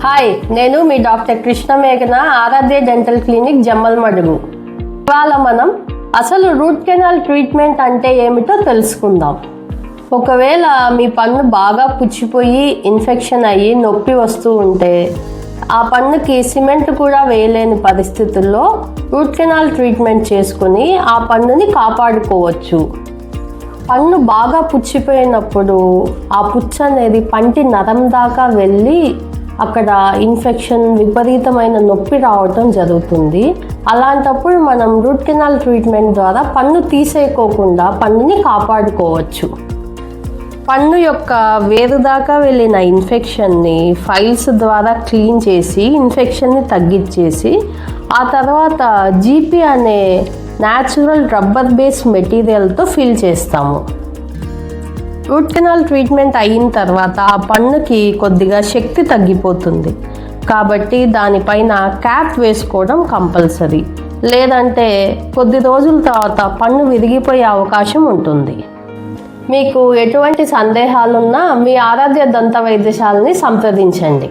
Hi, నేను మీ doctor కృష్ణమేఘన, ఆరాధ్య dental clinic, Jammalamadugu. ఇవాళ మనం అసలు రూట్ కెనాల్ ట్రీట్మెంట్ అంటే ఏమిటో తెలుసుకుందాం. ఒకవేళ మీ పన్ను బాగా పుచ్చిపోయి ఇన్ఫెక్షన్ అయ్యి నొప్పి వస్తూ ఉంటే ఆ పన్నుకి సిమెంట్ కూడా వేయలేని పరిస్థితుల్లో రూట్ కెనాల్ ట్రీట్మెంట్ చేసుకుని ఆ పన్నుని కాపాడుకోవచ్చు. పన్ను బాగా పుచ్చిపోయినప్పుడు ఆ పుచ్చు అనేది పంటి నరం దాకా వెళ్ళి అక్కడ ఇన్ఫెక్షన్, విపరీతమైన నొప్పి రావటం జరుగుతుంది. అలాంటప్పుడు మనం రూట్ కెనాల్ ట్రీట్మెంట్ ద్వారా పన్ను తీసేయకోకుండా పన్నుని కాపాడుకోవచ్చు. పన్ను యొక్క వేరు దాకా వెళ్ళిన ఇన్ఫెక్షన్ని ఫైల్స్ ద్వారా క్లీన్ చేసి ఇన్ఫెక్షన్ని తగ్గించేసి ఆ తర్వాత జీపీ అనే న్యాచురల్ రబ్బర్ బేస్ మెటీరియల్తో ఫిల్ చేస్తాము. రూట్ కెనాల్ ట్రీట్మెంట్ అయిన తర్వాత ఆ పన్నుకి కొద్దిగా శక్తి తగ్గిపోతుంది కాబట్టి దానిపైన క్యాప్ వేసుకోవడం కంపల్సరీ. లేదంటే కొద్ది రోజుల తర్వాత పన్ను విరిగిపోయే అవకాశం ఉంటుంది. మీకు ఎటువంటి సందేహాలున్నా మీ ఆరాధ్య దంత వైద్యశాలని సంప్రదించండి.